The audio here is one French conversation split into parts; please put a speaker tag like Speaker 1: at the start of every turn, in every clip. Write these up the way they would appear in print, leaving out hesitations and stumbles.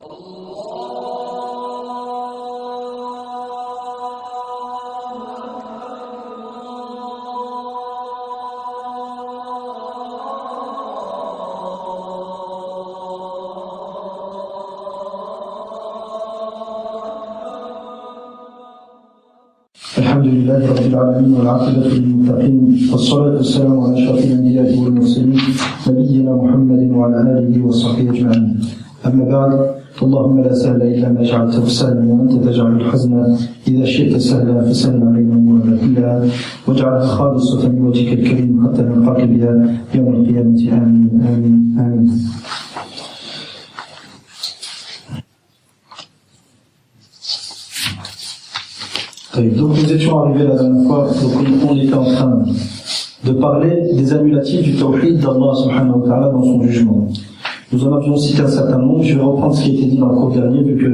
Speaker 1: الحمد لله رب العالمين والعاقبة للمتقين والصلاة والسلام على أشرف الأنبياء والمرسلين نبينا محمد وعلى آله وصحبه أجمعين. أما بعد، اللهم لا سهل إلا ما جعلته سهلا وأنت تجعل الحزن إذا شئت سهلا فسهل علينا أمورنا كلها واجعلها خالصة لوجهك الكريم حتى نلقاك بها يوم القيامة. آمين آمين آمين. Donc nous étions arrivés la dernière fois, donc on était en train de parler des annulatifs du tawhid d'Allah subhanahu wa ta'ala dans son jugement. Nous en avions cité un certain nombre, je vais reprendre ce qui a été dit dans le cours dernier, vu que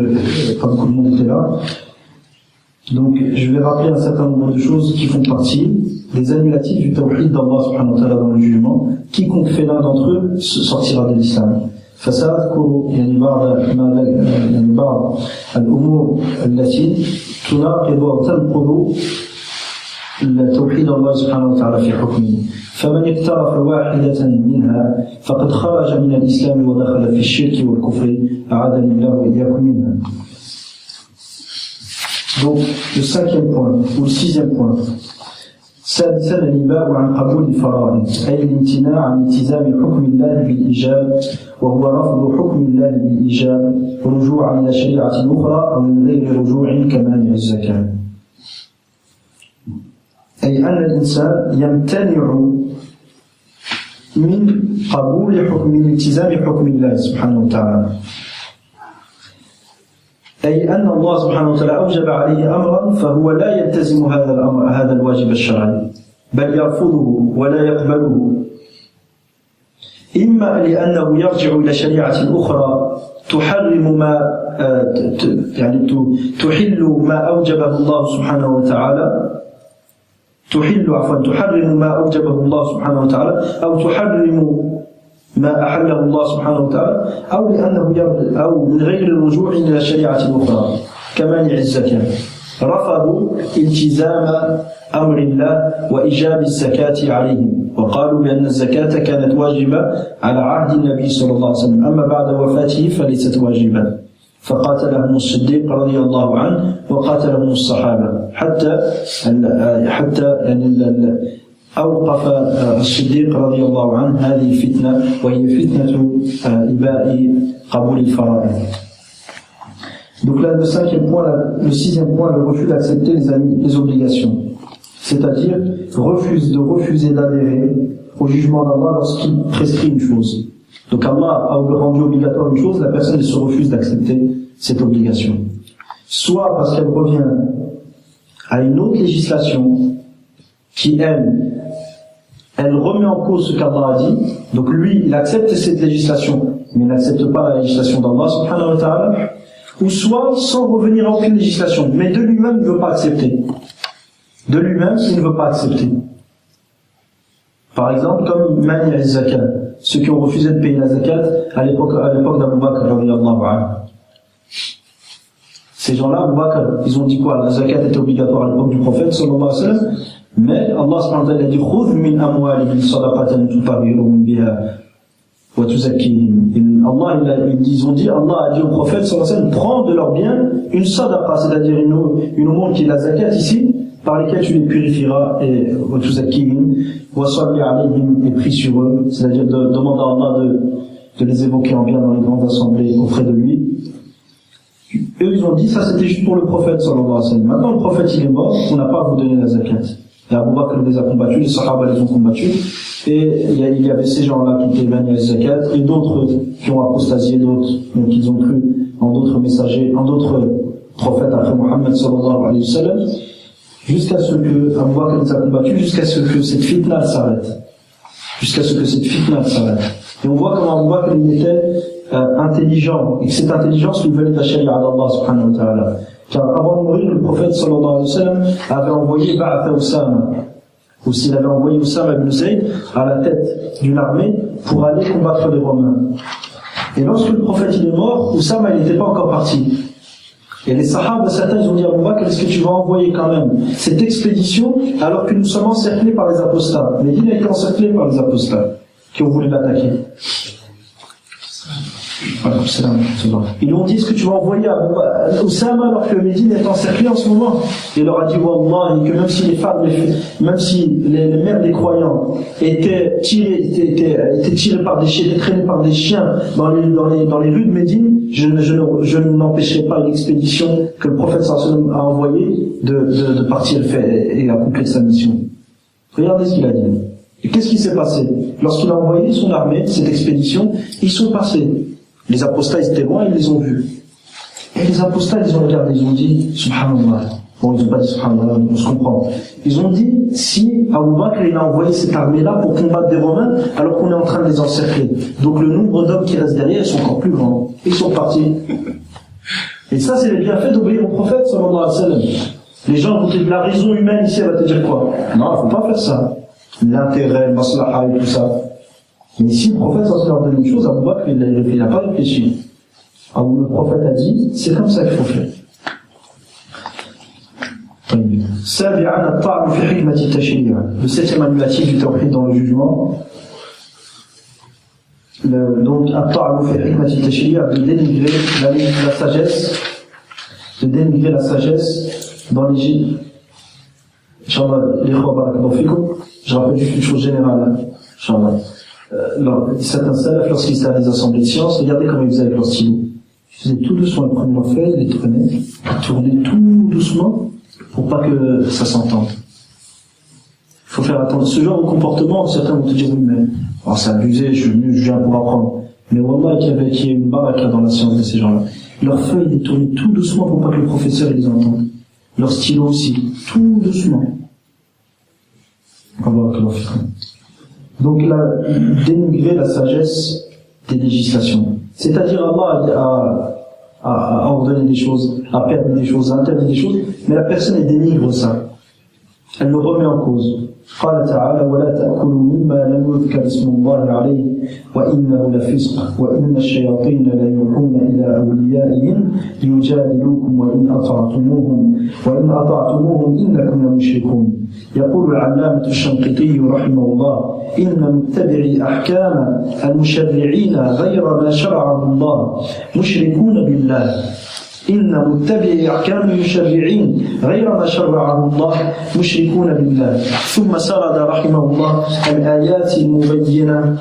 Speaker 1: pas beaucoup de monde était là. Donc je vais rappeler un certain nombre de choses qui font partie des annulatifs du tawhid d'Allah subhanahu wa ta'ala dans le jugement. Quiconque fait l'un d'entre eux sortira de l'islam. فسأذكر بعض الأمور التي تناقض أو تنقض توحيد الله سبحانه وتعالى في حكمه. فمن اقترف واحدة منها فقد خرج من الإسلام ودخل في الشرك والكفر أعاذني الله وإياكم منها. Donc le cinquième point ou le sixième point. سادسا الإباء عن قبول الفرائض أي الامتناع عن التزام حكم الله بالإيجاب وهو رفض حكم الله بالإيجاب رجوعا إلى شريعة أخرى أو من غير رجوع كمانع الزكاة. أي أن الإنسان يمتنع من قبول حكم الالتزام حكم الله سبحانه وتعالى. أي أن الله سبحانه وتعالى أوجب عليه أمرا فهو لا يلتزم هذا الأمر هذا الواجب الشرعي بل يرفضه ولا يقبله، إما لأنه يرجع إلى شريعة أخرى تحرم ما تحل ما أوجبه الله سبحانه وتعالى تحرم ما أوجبه الله سبحانه وتعالى أو تحرم ما أحله الله سبحانه وتعالى أو لأنه أو من غير الرجوع إلى شريعة أخرى كمانع الزكاة. رفضوا التزام أمر الله وإيجاب الزكاة عليهم وقالوا بأن الزكاة كانت واجبة على عهد النبي صلى الله عليه وسلم أما بعد وفاته فليست واجبة. فقاتلهم الصديق رضي الله عنه وقاتلهم الصحابة حتى أوقف الصديق رضي الله عنه هذه الفتنة وهي فتنة إباء قبول الفرائض. Donc là, le sixième point, le refus d'accepter les obligations. C'est-à-dire, refuser d'adhérer au jugement d'Allah lorsqu'il prescrit une chose. Donc Allah a rendu obligatoire une chose, la personne se refuse d'accepter cette obligation. Soit parce qu'elle revient à une autre législation qui, elle remet en cause ce qu'Allah a dit. Donc lui, il accepte cette législation, mais il n'accepte pas la législation d'Allah subhanahu wa ta'ala. Ou soit sans revenir à aucune législation, mais de lui-même il ne veut pas accepter. De lui-même il ne veut pas accepter. Par exemple, comme Mani al-Zakat, ceux qui ont refusé de payer la zakat à l'époque d'Abu Bakr radiyallahu anhu. Ces gens-là, Abu Bakr, ils ont dit quoi? La zakat était obligatoire à l'époque du prophète sallallahu alayhi wa sallam, mais Allah subhanahu wa ta'ala a dit khudh min amwalihim sadaqatan tutahhiruhum biha wa tuzakkihim. Ils ont dit, Allah a dit au prophète sallallahu alayhi wa sallam, prends de leurs biens une sadaqa, c'est-à-dire une aumône qui est la zakat ici, par lesquelles tu les purifieras, et wa tuzakkihim wa salli alayhim, et prie sur eux, c'est-à-dire demande à Allah de les évoquer en bien dans les grandes assemblées auprès de lui. Eux ils ont dit ça c'était juste pour le prophète sallallahu alayhi wa sallam. Maintenant le prophète il est mort, on n'a pas à vous donner la zakat. Et Abu Bakr les a combattus, les Sahaba les ont combattus, et il y avait ces gens-là qui étaient bannis à la zakat, et d'autres qui ont apostasié, d'autres, donc ils ont cru en d'autres messagers, en d'autres prophètes après Mohammed sallallahu alayhi wa sallam, jusqu'à ce que Abu Bakr les a combattus, jusqu'à ce que cette fitna s'arrête. Et on voit comment Abu Bakr il était intelligent, et que cette intelligence lui venait de la charia d'Allah subhanahu wa ta'ala. Car avant de mourir, le prophète sallallahu alayhi wa sallam avait envoyé Ba'atha Usama, ou s'il avait envoyé Usama ibn Zayd à la tête d'une armée pour aller combattre les Romains. Et lorsque le prophète il est mort, Oussama il n'était pas encore parti. Et les Sahaba, certains ils ont dit à Abu Bakr, est-ce que tu vas envoyer quand même cette expédition alors que nous sommes encerclés par les apostats? Médine a été encerclée par les apostats qui ont voulu l'attaquer. Ils lui ont dit, est-ce que tu vas envoyer à Oussama alors que Médine est encerclée en ce moment? Il leur a dit, Wallah, que même si les femmes, même si les mères des croyants étaient tirées par des chiens, étaient traînées par des chiens dans les rues de Médine, je n'empêcherai pas une expédition que le prophète sallallahu alayhi wa sallam a envoyée de partir et accomplir sa mission. Regardez ce qu'il a dit. Et qu'est-ce qui s'est passé? Lorsqu'il a envoyé son armée, cette expédition, ils sont passés. Les apostats, ils étaient loin, ils les ont vus. Et les apostats, ils ont regardé, ils ont dit, subhanallah. Bon, ils n'ont pas dit subhanallah, on se comprend. Ils ont dit, si Abu Bakr, il a envoyé cette armée-là pour combattre des Romains, alors qu'on est en train de les encercler. Donc le nombre d'hommes qui restent derrière, ils sont encore plus grands. Ils sont partis. Et ça, c'est le bienfait d'obéir au prophète, sallallahu alayhi wa sallam. Les gens vont te dire, la raison humaine ici, elle va te dire quoi? Non, il ne faut pas faire ça. L'intérêt, le maslaha et tout ça. Mais si le prophète a leur donné une chose, Abu Bakr, il n'a pas réfléchi. Alors le prophète a dit, c'est comme ça qu'il faut faire. Le septième annulatif du tawhid dans le jugement. Donc, de dénigrer la sagesse, dans les Inch'Allah, je rappelle juste une chose générale. Inch'Allah. Certains salafs, lorsqu'ils étaient à des assemblées de sciences, regardez comment ils faisaient avec leur stylo. Ils faisaient tout doucement, ils prenaient leur feuille, ils les tournaient tout doucement pour pas que ça s'entende. Il faut faire attention. Ce genre de comportement, certains vont te dire, oui, mais c'est abusé, je viens pour apprendre. Mais wallah, qu'il y ait une baraka dans la science de ces gens-là. Leurs feuilles, ils les tournaient tout doucement pour pas que le professeur les entende. Leur stylo aussi, tout doucement. Donc là, dénigrer la sagesse des législations. C'est-à-dire Allah a ordonné des choses, a permis des choses, a interdit des choses, mais la personne elle dénigre ça. Elle le remet en cause. قال تعالى ولا تأكلوا مما لم يذكر اسم الله عليه وإنه لفسق وإن الشياطين ليوحون إلى أوليائهم ليجادلوكم وإن أطعتموهم إنكم لمشركون. يقول العلامة الشنقيطي رحمه الله إن متبعي أحكام المشرعين غير ما شرعه الله مشركون بالله. إن متبعي أحكام المشرعين غير ما شرعه الله مشركون بالله. ثم سرد رحمه الله الآيات المبينة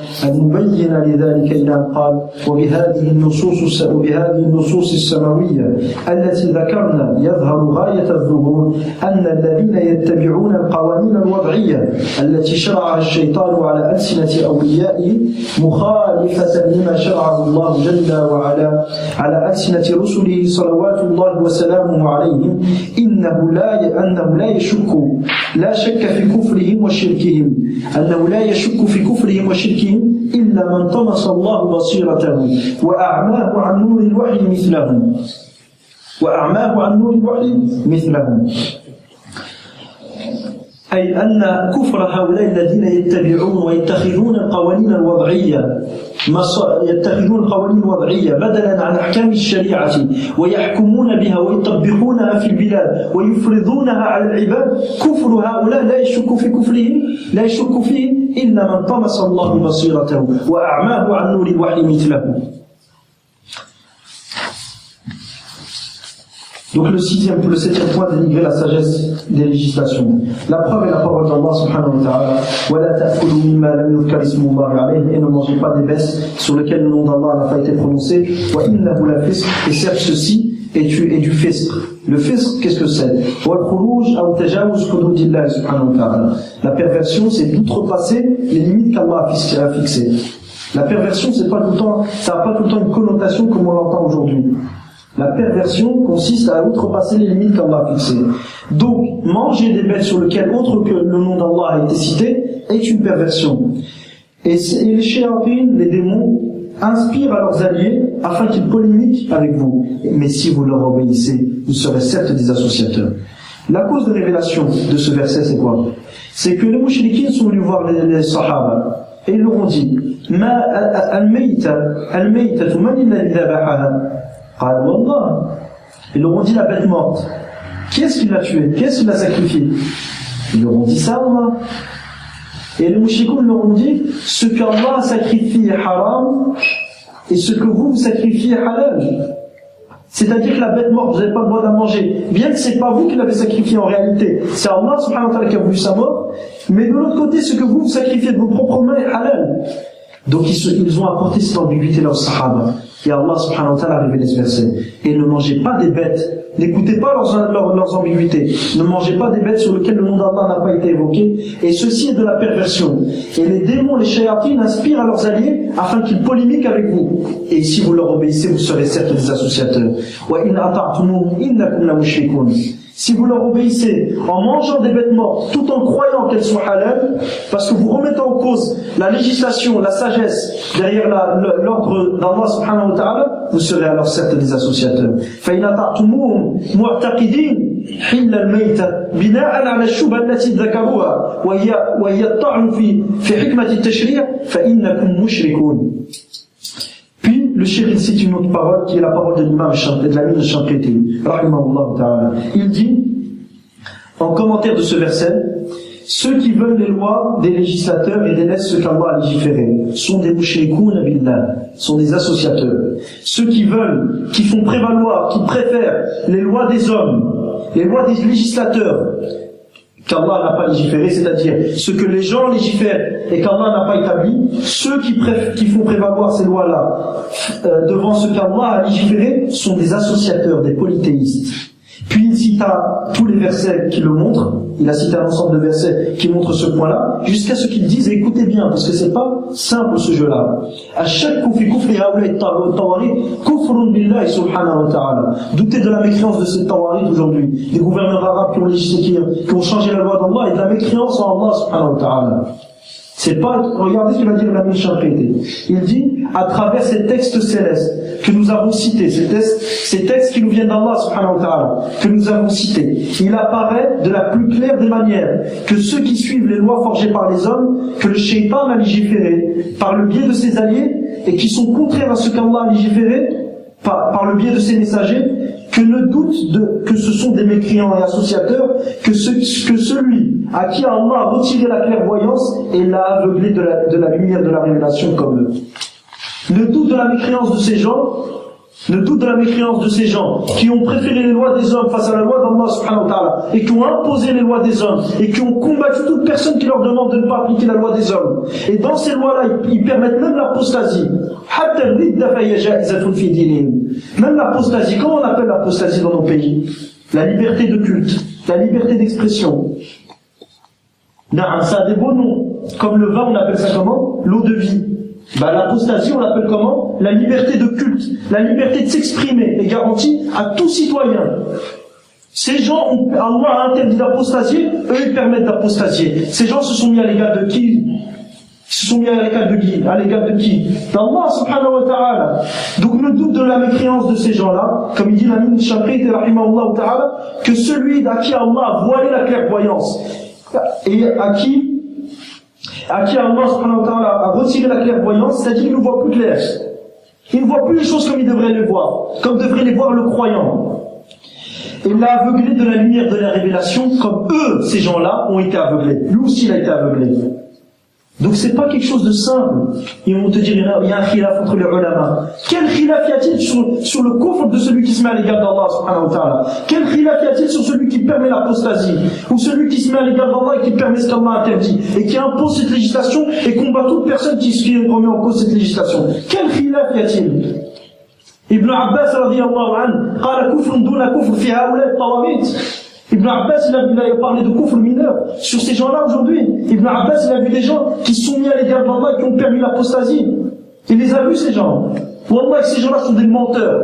Speaker 1: لذلك إلى أن قال وبهذه النصوص السماوية التي ذكرنا يظهر غاية الظهور أن الذين يتبعون القوانين الوضعية التي شرعها الشيطان على ألسنة أوليائه مخالفة لما شرعه الله جل وعلا على ألسنة رسله صلوات الله وسلامه عليهم أنه لا شك في كفرهم وشركهم إلا من طمس الله بصيرته وأعماه عن نور الوحي مثلهم أي أن كفر هؤلاء الذين يتبعون ويتخذون القوانين الوضعية بدلا عن أحكام الشريعة ويحكمون بها ويطبقونها في البلاد ويفرضونها على العباد كفر هؤلاء لا يشك فيه إلا من طمس الله بصيرته وأعماه عن نور الوحي مثله. Donc le septième point, dénigrer la sagesse des législations. La preuve est la parole d'Allah subhanahu wa ta'ala. وَلَا تَأْكُلُوا مِمَّا لَمْ يُذْكَرِ اسْمُ اللَّهِ عَلَيْهِ. Et ne mangez pas des baisses sur lesquelles le nom d'Allah n'a pas été prononcé. وَإِنَّهُ لَفِسْقٌ. Et certes ceci est du fisq. Le fisq, qu'est-ce que c'est? وَالْخُرُوجُ أَوْ تَجَاوُزُ حُدُودِ اللَّهِ subhanahu wa ta'ala. La perversion, c'est d'outrepasser les limites qu'Allah a fixées. La perversion, ça n'a pas tout le temps une connotation comme on l'entend aujourd'hui. La perversion consiste à outrepasser les limites qu'Allah a fixées. Donc, manger des bêtes sur lesquelles autre que le nom d'Allah a été cité est une perversion. Et les shayatines, les démons, inspirent à leurs alliés afin qu'ils polémiquent avec vous. Mais si vous leur obéissez, vous serez certes des associateurs. La cause de révélation de ce verset, c'est quoi? C'est que les mouchriquins sont venus voir les sahaba et ils leur ont dit ما الميتة من الذي ذبحها قال والله. Ils leur ont dit la bête morte. Qui est-ce qui l'a tuée? Qui est-ce qui l'a sacrifiée? Ils leur ont dit ça, Allah. Et les mouchikoun leur ont dit ce qu'Allah a sacrifié est haram et ce que vous sacrifiez est halal. C'est-à-dire que la bête morte, vous n'avez pas le droit de la manger. Bien que c'est pas vous qui l'avez sacrifiée en réalité. C'est Allah subhanahu wa ta'ala qui a voulu sa mort. Mais de l'autre côté, ce que vous sacrifiez de vos propres mains est halal. Donc ils ont apporté cette ambiguïté-là aux Sahaba. Et Allah subhanahu wa ta'ala a révélé ce verset. Et ne mangez pas des bêtes. N'écoutez pas leurs ambiguïtés. Ne mangez pas des bêtes sur lesquelles le nom d'Allah n'a pas été évoqué. Et ceci est de la perversion. Et les démons, les shayatines inspirent à leurs alliés afin qu'ils polémiquent avec vous. Et si vous leur obéissez, vous serez certes des associateurs. Si vous leur obéissez en mangeant des bêtes mortes tout en croyant qu'elles sont halal, parce que vous remettez en cause la législation, la sagesse derrière l'ordre d'Allah subhanahu wa ta'ala, vous serez alors certes des associateurs. فَإِنْ أَطَعْتُمُوهُمْ مُعْتَقِدِينَ حِلَّ الْمَيْتَ بِنَاءً عَلَى الشُّبْهَةِ التي ذكروها وهي الطعن في حكمة التشريع فإنكم مشركون. Puis le cheikh cite une autre parole qui est la parole de l'imam de l'ami de Shanqiti, rahimahullah ta'ala. Il dit en commentaire de ce verset: ceux qui veulent les lois des législateurs et délaissent ce qu'Allah a légiféré sont des mushrikoun billah, sont des associateurs. Ceux qui veulent, qui font prévaloir, qui préfèrent les lois des hommes, les lois des législateurs qu'Allah n'a pas légiféré, c'est-à-dire ce que les gens légifèrent et qu'Allah n'a pas établi, ceux qui font prévaloir ces lois-là devant ce qu'Allah a légiféré sont des associateurs, des polythéistes. Puis il cita tous les versets qui le montrent, il a cité un ensemble de versets qui montrent ce point-là, jusqu'à ce qu'il dise, écoutez bien, parce que c'est pas simple ce jeu-là. Doutez de la mécréance de ces tawarid aujourd'hui, des gouverneurs arabes qui ont changé la loi d'Allah et de la mécréance en Allah subhanahu wa ta'ala. C'est pas, regardez ce qu'il va dire l'ami Shanqiti. Il dit, à travers ces textes célestes que nous avons cités, ces textes qui nous viennent d'Allah subhanahu wa ta'ala, que nous avons cités, il apparaît de la plus claire des manières que ceux qui suivent les lois forgées par les hommes, que le shaitan a légiféré par le biais de ses alliés, et qui sont contraires à ce qu'Allah a légiféré par le biais de ses messagers, que ne doute que ce sont des mécréants et associateurs, que celui à qui Allah a retiré la clairvoyance et l'a aveuglé de la lumière de la révélation comme eux. Ne doute de la mécréance de ces gens, qui ont préféré les lois des hommes face à la loi d'Allah subhanahu wa ta'ala, et qui ont imposé les lois des hommes, et qui ont combattu toute personne qui leur demande de ne pas appliquer la loi des hommes. Et dans ces lois-là, ils permettent même l'apostasie. Même l'apostasie, comment on appelle l'apostasie dans nos pays? La liberté de culte, la liberté d'expression. Ça a des beaux noms. Comme le vin, on appelle ça comment? L'eau de vie. L'apostasie, on l'appelle comment? La liberté de culte, la liberté de s'exprimer est garantie à tout citoyen. Ces gens, Allah a interdit d'apostasier, eux ils permettent d'apostasier. Ces gens se sont mis à l'égard de qui? Ils se sont mis à l'égard de qui? D'Allah subhanahu wa ta'ala. Donc le doute de la mécréance de ces gens-là, comme il dit l'ami Shanqiti rahimahullah ta'ala, que celui à qui Allah a voilé la clairvoyance et à qui Allah subhanahu wa ta'ala a retiré la clairvoyance, c'est-à-dire qu'il ne voit plus clair. Il ne voit plus les choses comme il devrait les voir, comme devrait les voir le croyant. Et il l'a aveuglé de la lumière de la révélation, comme eux, ces gens-là, ont été aveuglés. Lui aussi, il a été aveuglé. Donc c'est pas quelque chose de simple. Ils vont te dire, il y a un khilaf entre les ulama. Quel khilaf y a-t-il sur le kufr de celui qui se met à l'égard d'Allah subhanahu wa ta'ala? Quel khilaf y a-t-il sur celui qui permet l'apostasie? Ou celui qui se met à l'égard d'Allah et qui permet ce qu'Allah interdit? Et qui impose cette législation et combat toute personne qui remet en cause cette législation? Quel khilaf y a-t-il? Ibn Abbas radiyallahu anhu qala kufrun duna kufr fi haoula at-tawamit. Ibn Abbas, il a parlé de kufr mineur sur ces gens-là aujourd'hui. Ibn Abbas, il a vu des gens qui se sont mis à l'égard d'Allah et qui ont permis l'apostasie. Il les a vus, ces gens. Wallah, ces gens-là sont des menteurs,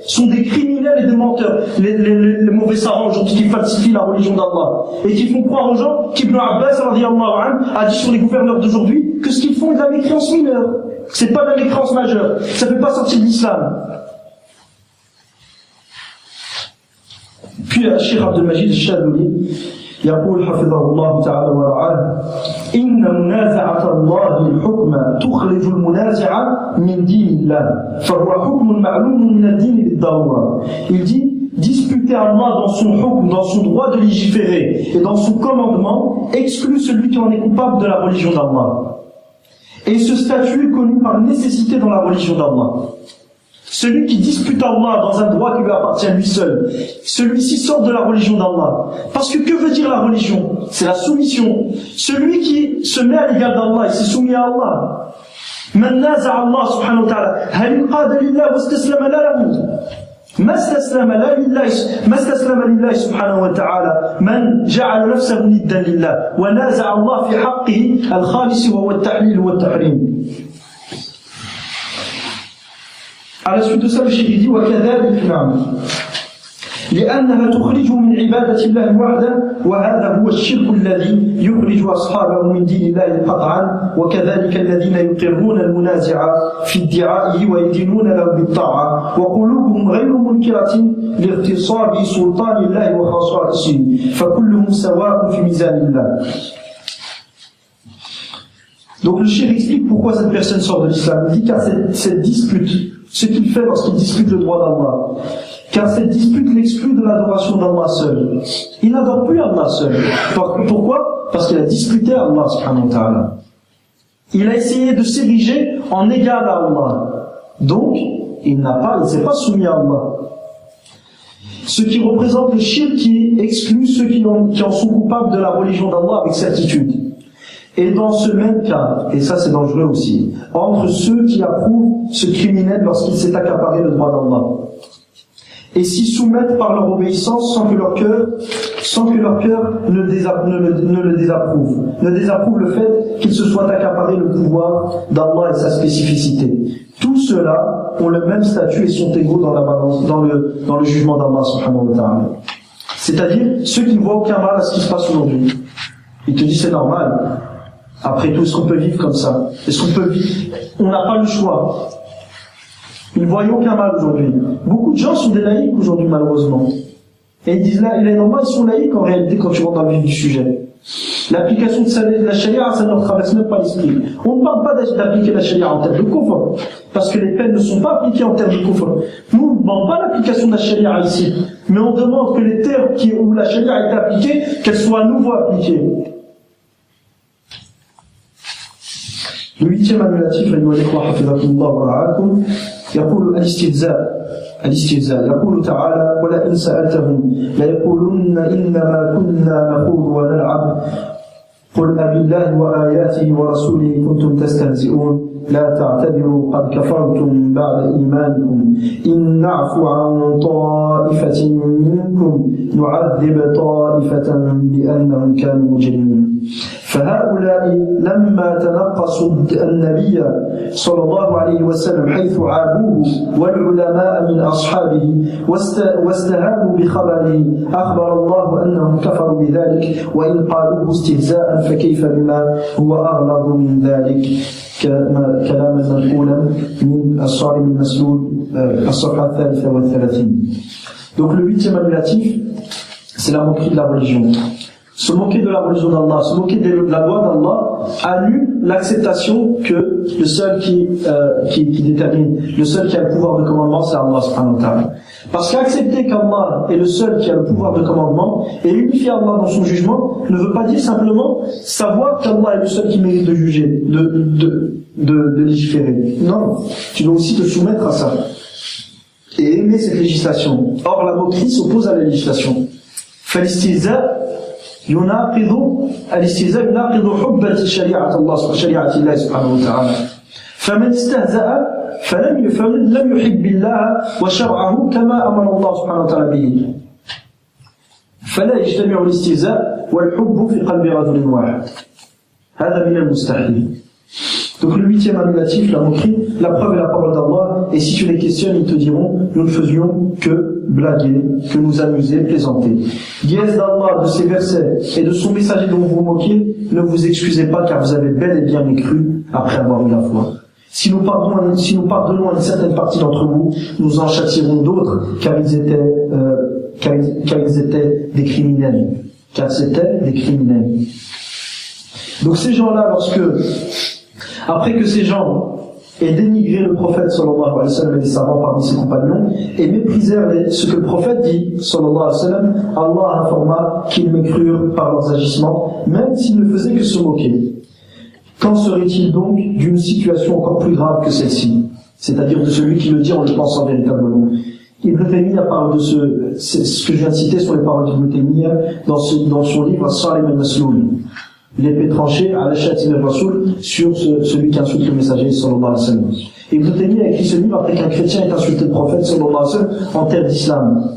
Speaker 1: sont des criminels et des menteurs. Les mauvais savants aujourd'hui qui falsifient la religion d'Allah et qui font croire aux gens qu'Ibn Abbas, radiyallahu anhu, a dit sur les gouverneurs d'aujourd'hui que ce qu'ils font est de la mécréance mineure. C'est pas de la mécréance majeure. Ça ne fait pas sortir de l'islam. Puis Cheikh Abdel Majid al-Shadouli يقول حفظه الله تعالى ورعاه إن منازعة الله الحكم تخرج المنازع من دين الله فهو حكم معلوم من الدين بالضرورة. Il dit disputer Allah dans son hukm, dans son droit de légiférer et dans son commandement exclut celui qui en est coupable de la religion d'Allah. Et ce statut est connu par nécessité dans la religion d'Allah. Celui qui dispute Allah dans un droit qui lui appartient à lui seul, celui-ci sort de la religion d'Allah. Parce que veut dire la religion? C'est la soumission. Celui qui se met à l'égal d'Allah, il s'est soumis à Allah. Man naza'a Allah subhanahu wa ta'ala, hal inqada lillah wa istaslama lahu. ما استسلم لله سبحانه وتعالى من جعل نفسه ندا لله ونازع الله في حقه الخالص وهو التحليل والتحريم. على suite de ça, le cheikh dit وكذلك نعم لأنها تخرج من عبادة الله وحده وهذا هو الشرك الذي يخرج أصحابه من دين الله قطعا وكذلك الذين يقرون المنازع في ادعائه ويدينون له بالطاعة وقلوبهم غير منكرة لاغتصاب سلطان الله وخصائصه فكلهم سواء في ميزان الله. Donc le cheikh explique pourquoi cette personne sort de l'islam. Il dit car cette dispute, ce qu'il fait lorsqu'il dispute le droit d'Allah, car cette dispute l'exclut de l'adoration d'Allah seul. Il n'adore plus Allah seul. Pourquoi? Parce qu'il a disputé Allah subhanahu wa ta'ala. Il a essayé de s'ériger en égal à Allah. Donc, il ne s'est pas soumis à Allah. Ce qui représente le shirk qui exclut ceux qui en sont coupables de la religion d'Allah avec certitude. Et dans ce même cas, et ça c'est dangereux aussi, entre ceux qui approuvent ce criminel lorsqu'il s'est accaparé le droit d'Allah, et s'y soumettent par leur obéissance sans que leur cœur ne le désapprouve le fait qu'il se soit accaparé le pouvoir d'Allah et sa spécificité. Tous ceux-là ont le même statut et sont égaux dans la balance, dans le jugement d'Allah subhanahu wa ta'ala. C'est-à-dire ceux qui ne voient aucun mal à ce qui se passe aujourd'hui. Ils te disent c'est normal. Après tout, est-ce qu'on peut vivre comme ça? Est-ce qu'on peut vivre? On n'a pas le choix. Ils ne voient aucun mal aujourd'hui. Beaucoup de gens sont des laïcs aujourd'hui, malheureusement. Et ils disent là, il est normal, ils sont laïcs en réalité quand tu rentres dans le vif du sujet. L'application de la charia, ça ne leur traverse même pas l'esprit. On ne parle pas d'appliquer la charia en termes de kufr, parce que les peines ne sont pas appliquées en termes de kufr. Nous, on ne demande pas l'application de la charia ici, mais on demande que les termes où la charia a été appliquée, qu'elle soit à nouveau appliquée. Le 8e annulatif, يقول الاستهزاء يقول تعالى ولئن سألتهم ليقولن إنما كنا نخوض ونلعب قل أبالله وآياته ورسوله كنتم تستهزئون لا تعتذروا قد كفرتم بعد إيمانكم إن نعفو عن طائفة منكم نعذب طائفة بأنهم كانوا مجرمين. فهؤلاء لما تنقصوا النبي صلى الله عليه وسلم حيث عابوه والعلماء من أصحابه واستهانوا بخبره أخبر الله أنهم كفروا بذلك وإن قالوه استهزاء فكيف بما هو أغلظ من ذلك كلاما منقولا من الصارم المسلول الصفحة 33. Donc le 8e annulatif, c'est la moquerie de la religion. Se moquer de la religion d'Allah, se moquer de la loi d'Allah, annule l'acceptation que le seul qui détermine, le seul qui a le pouvoir de commandement, c'est Allah subhanahu wa ta'ala. Parce qu'accepter qu'Allah est le seul qui a le pouvoir de commandement et unifier Allah dans son jugement ne veut pas dire simplement savoir qu'Allah est le seul qui mérite de juger, de légiférer. Non, tu dois aussi te soumettre à ça et aimer cette législation. Or la moquerie s'oppose à la législation. الاستهزاء يناقض حب شريعة الله سبحانه وتعالى فمن استهزأ فلم يحب الله وشرعه كما أمر الله سبحانه وتعالى به فلا يجتمع الاستهزاء والحب في قلب رجل واحد هذا من المستحيل. Donc le 8e annulatif, la moquerie, la preuve est la parole d'Allah, et si tu les questionnes, ils te diront, nous ne faisions que blaguer, que nous amuser, plaisanter. Dièse d'Allah, de ses versets et de son messager dont vous vous moquez, ne vous excusez pas car vous avez bel et bien mécru après avoir eu la foi. Si nous pardonnons à une certaine partie d'entre vous, nous en châtierons d'autres car ils étaient des criminels. Donc ces gens-là, après que ces gens aient dénigré le prophète sallallahu alayhi wa sallam et les savants parmi ses compagnons, et méprisèrent ce que le prophète dit sallallahu alayhi wa sallam, Allah informa qu'ils mécrurent par leurs agissements, même s'ils ne faisaient que se moquer. Qu'en serait-il donc d'une situation encore plus grave que celle-ci, c'est-à-dire de celui qui le dit en le pensant véritablement? Ibn Taymiyyah parle de ce que je viens de citer sur les paroles d'Ibn Taymiyyah dans son livre As-Salim al-Masloul, l'épée tranchée à la Shatim al-Rasoul, sur celui qui insulte le messager sallallahu alayhi wa sallam. Ibn Taymiyyah a écrit ce livre après qu'un chrétien ait insulté le prophète sallallahu alayhi wa sallam en terre d'islam,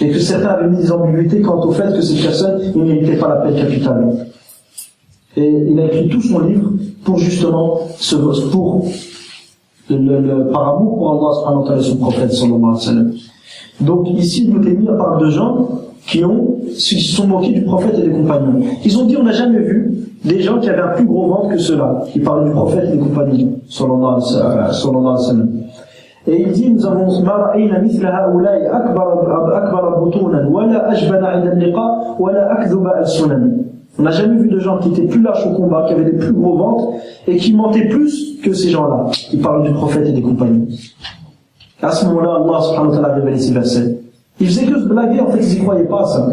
Speaker 1: et que certains avaient mis des ambiguïtés quant au fait que cette personne ne méritait pas la peine capitale. Et il a écrit tout son livre pour justement par amour pour Allah subhanahu wa ta'ala et son prophète sallallahu alayhi wa sallam. Donc ici Ibn Taymiyyah parle de gens qui se sont moqués du prophète et des compagnons. Ils ont dit on n'a jamais vu des gens qui avaient un plus gros ventre que ceux-là. Ils parlent du prophète et des compagnons sallallahu alayhi wa sallam. Et il dit nous avons ma ra'ayna mithla ha'ula'i akbar butunan wala ajbana 'inda al-liqa wala akdhuba al-sunan. On n'a jamais vu de gens qui étaient plus lâches au combat, qui avaient des plus gros ventres et qui mentaient plus que ces gens-là. Ils parlent du prophète et des compagnons. À ce moment-là, Allah subhanahu wa ta'ala a révélé ces versets. Ils faisaient que se blaguer, en fait, ils n'y croyaient pas, ça.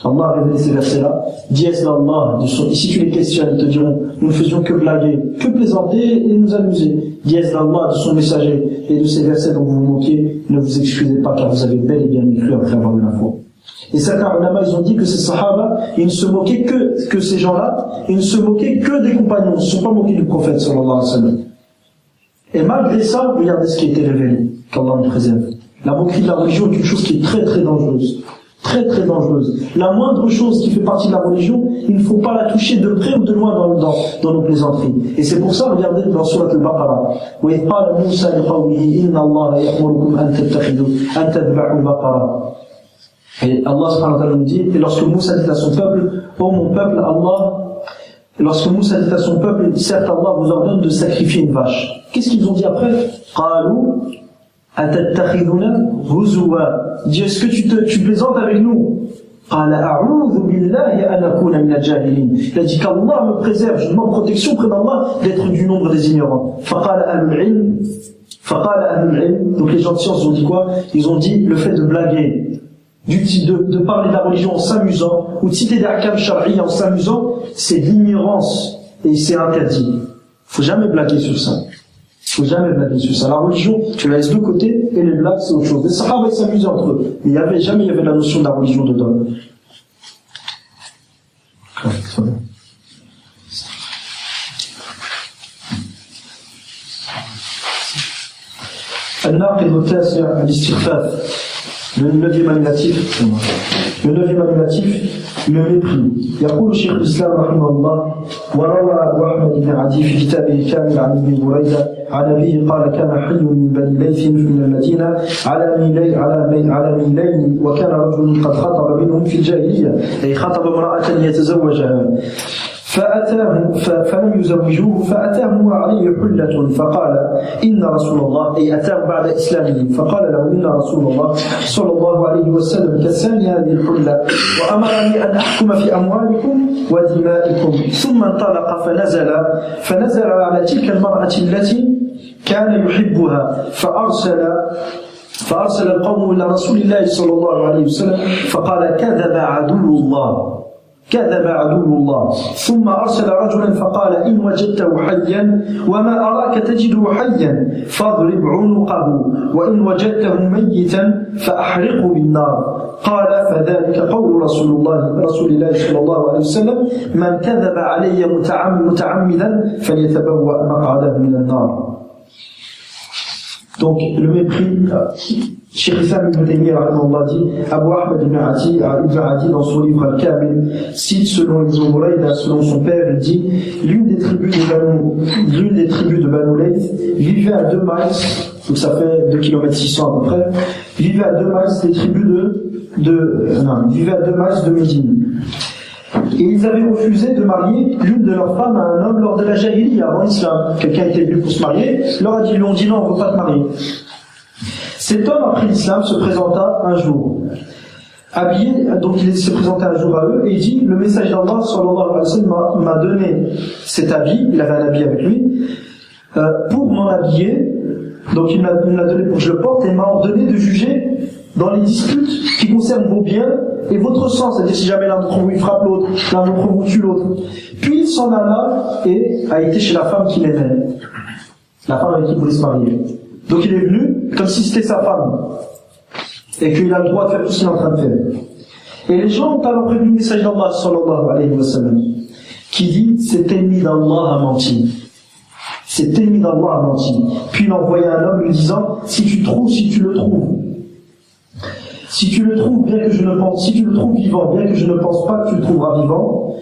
Speaker 1: Allah a révélé ces versets-là. Dièse d'Allah, si tu les questionnes, ils te diront, nous ne faisions que blaguer, que plaisanter et nous amuser. Dièse d'Allah, de son messager et de ces versets dont vous vous moquez, ne vous excusez pas car vous avez bel et bien cru après avoir eu l'info. Et certains ulama, ils ont dit que ces sahaba, ils ne se moquaient que ces gens-là, ils ne se moquaient que des compagnons, ils ne se sont pas moqués du prophète sallallahu alayhi wa sallam. Et malgré ça, regardez ce qui a été révélé, qu'Allah nous préserve. La moquerie de la religion est une chose qui est très très dangereuse. Très très dangereuse. La moindre chose qui fait partie de la religion, il ne faut pas la toucher de près ou de loin dans nos plaisanteries. Et c'est pour ça, regardez dans Surat al-Baqarah. وَإِذْ قَالَ مُوسَى لِقَوْمِهِ إِنَّ اللَّهَ يَأْمُرُكُمْ أَن تَذْبَحُوا الْبَقَرَةَ. Et Allah subhanahu wa ta'ala nous dit, et lorsque Moussa dit à son peuple, ô mon peuple, lorsque Moussa dit à son peuple, certes Allah vous ordonne de sacrifier une vache. Qu'est-ce qu'ils ont dit après? قَالُوا أَتَتَّخِذُنَا هُزُوًا. Dis, est-ce que tu plaisantes avec nous? قَالَ أَعُوذُ بِاللَّهِ أَنْ أَكُونَ مِنَ الْجَاهِلِينَ. Il a dit qu'Allah me préserve, je demande protection près d'Allah d'être du nombre des ignorants. فَقَالَ أَهْلُ الْعِلْمِ. Donc les gens de science ont dit quoi? Ils ont dit le fait de blaguer, de parler de la religion en s'amusant, ou de citer des hakam shar'i en s'amusant, c'est de l'ignorance et c'est interdit. Faut jamais blaguer sur ça. Faut jamais blaguer sur ça. La religion, tu la laisses de côté et les blagues c'est autre chose. Les sahaba ils s'amusaient entre eux, mais il y avait la notion de la religion dedans. الناقض التاسع الاستخفاف. Le neuvième animatif, le mépris. يقول شيخ الإسلام رحمه الله وروى أبو أحمد بن عدي في كتابه الكامل عن ابن بريدة عن أبيه قال كان حي من بني ليث من المدينة على ميلين وكان رجل قد خطب منهم في الجاهلية أي خطب امرأة يتزوجها فأتاه فلم يزوجوه فأتاه وعليه حلة فقال إن رسول الله أي أتاه بعد إسلامه فقال له إن رسول الله صلى الله عليه وسلم كساني هذه الحلة وأمرني أن أحكم في أموالكم ودمائكم ثم انطلق فنزل على تلك المرأة التي كان يحبها فأرسل القوم إلى رسول الله صلى الله عليه وسلم فقال كذب عدو الله ثم أرسل رجلا فقال إن وجدته حيا وما أراك تجده حيا فاضرب عنقه وإن وجدته ميتا فأحرقه بالنار قال فذلك قول رسول الله صلى الله عليه وسلم من كذب علي متعمدا فليتبوأ مقعده من النار. Donc le mépris, Cheikh Islam ibn Taymiyyah dit, Abu Ahmad ibn Adi dans son livre Al-Kamil cite selon Ibn Burayda, selon son père, il dit l'une des tribus de Banu Layth vivait à 2 miles, donc ça fait 2 km 600 à peu près, vivait à 2 miles des tribus vivait à 2 miles de Médine. Et ils avaient refusé de marier l'une de leurs femmes à un homme lors de la jahiliya avant l'islam. Quelqu'un était venu pour se marier, ils lui ont dit non, on ne veut pas te marier. Cet homme, après l'islam, se présenta un jour. habillé, donc il s'est présenté un jour à eux et il dit, le message d'Allah sallallahu alayhi wa sallam m'a donné cet habit, il avait un habit avec lui, pour m'en habiller, donc il me l'a donné pour que je le porte et m'a ordonné de juger dans les disputes qui concernent vos biens et votre sang, c'est-à-dire si jamais l'un d'entre vous il frappe l'autre, l'un d'entre vous tue l'autre. Puis il s'en alla et a été chez la femme qu'il aimait, la femme avec qui il voulait se marier. Donc il est venu comme si c'était sa femme et qu'il a le droit de faire tout ce qu'il est en train de faire. Et les gens ont alors prévenu le message d'Allah sallallahu alayhi wa sallam qui dit cet ennemi d'Allah a menti. Cet ennemi d'Allah a menti. Puis il a envoyé un homme lui disant si tu le trouves, si tu le trouves, bien que je ne pense, si tu le trouves vivant, bien que je ne pense pas que tu le trouveras vivant,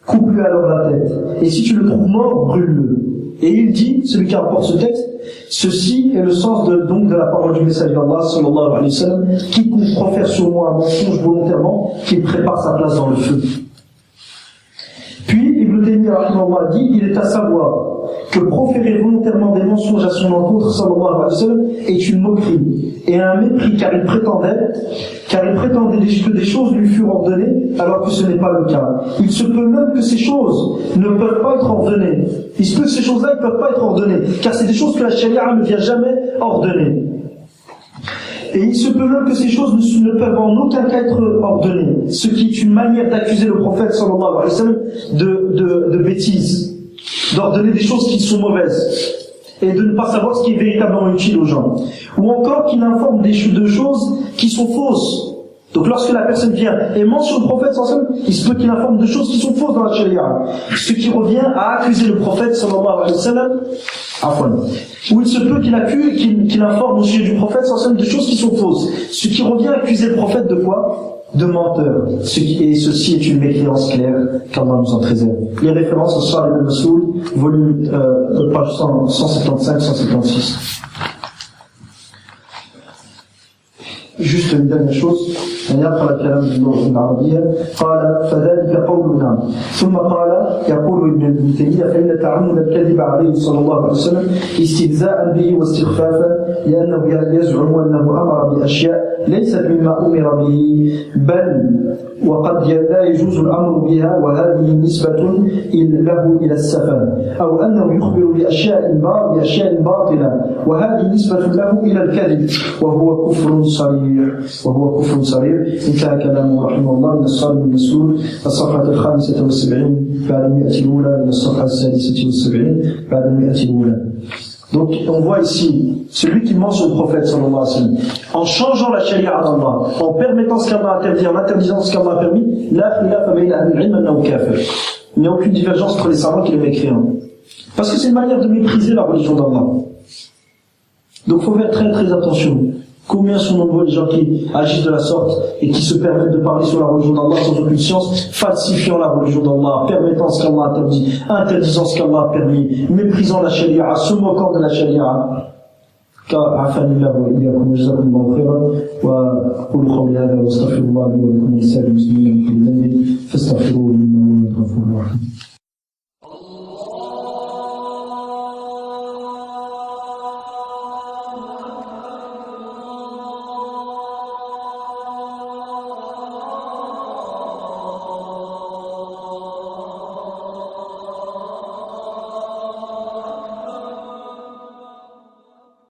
Speaker 1: coupe-lui alors la tête. Et si tu le trouves mort, brûle-le. Et il dit, celui qui rapporte ce texte, ceci est le sens de la parole du message d'Allah sallallahu alayhi wa sallam, quiconque profère sur moi un mensonge volontairement, qu'il prépare sa place dans le feu. Puis Ibn Taymiyyah a dit, il est à savoir que proférer volontairement des mensonges à son encontre sallallahu alayhi wa sallam est une moquerie et un mépris car il prétendait que des choses lui furent ordonnées alors que ce n'est pas le cas. Il se peut même que ces choses ne peuvent pas être ordonnées. Il se peut que ces choses-là ne peuvent pas être ordonnées car c'est des choses que la charia ne vient jamais ordonner. Et il se peut même que ces choses ne peuvent en aucun cas être ordonnées, ce qui est une manière d'accuser le prophète sallallahu alayhi wa sallam de bêtises, d'ordonner des choses qui sont mauvaises et de ne pas savoir ce qui est véritablement utile aux gens, ou encore qu'il informe de choses qui sont fausses. Donc lorsque la personne vient et mentionne le prophète sallallahu alayhi wa sallam, il se peut qu'il informe de choses qui sont fausses dans la charia, ce qui revient à accuser le prophète sallallahu alayhi wa sallam, ou il se peut qu'il informe au sujet du prophète sallallahu alayhi wa sallam de choses qui sont fausses, ce qui revient à accuser le prophète de quoi? De menteur. Et ceci est une mécréance claire qu'Allah nous en préserve. Les références au Salih al-Masoul, volume page 175-176. Juste une dernière chose, أن يقرأ الكلام باللغة العربية. قال فذلك قولنا. ثم قال يقول ابن تيمية فإن تعمد الكذب عليه صلى الله عليه وسلم استهزاء به واستخفافا لأنه يزعم أنه أمر بأشياء ليست مما أمر به بل وقد لا يجوز الأمر بها وهذه نسبة له إلى السفه أو أنه يخبر بأشياء باطلة وهذه نسبة له إلى الكذب وهو كفر صريح. انتهى كلامه رحمه الله من الصارم المسلول الصفحة 75 بعد 100 الأولى من الصفحة 76 بعد 100 الأولى. Donc on voit ici celui qui ment sur le prophète sallallahu alayhi wa sallam en changeant la charia d'Allah, en permettant ce qu'Allah a interdit, en interdisant ce qu'Allah a permis, la khilafa bayna ahli al-ilm annahu kafir. Il n'y a aucune divergence entre les savants et les mécréants. Parce que c'est une manière de mépriser la religion d'Allah. Donc il faut faire très très attention. Combien sont nombreux les gens qui agissent de la sorte et qui se permettent de parler sur la religion d'Allah sans aucune science, falsifiant la religion d'Allah, permettant ce qu'Allah a interdit, interdisant ce qu'Allah a permis, méprisant la charia, se moquant de la charia. عافاني الله وإياكم وجزاكم الله خيرا وأقول قولي هذا وأستغفر الله لي ولكم ولسائر المسلمين من كل ذنب فاستغفروه إنه هو الغفور الرحيم.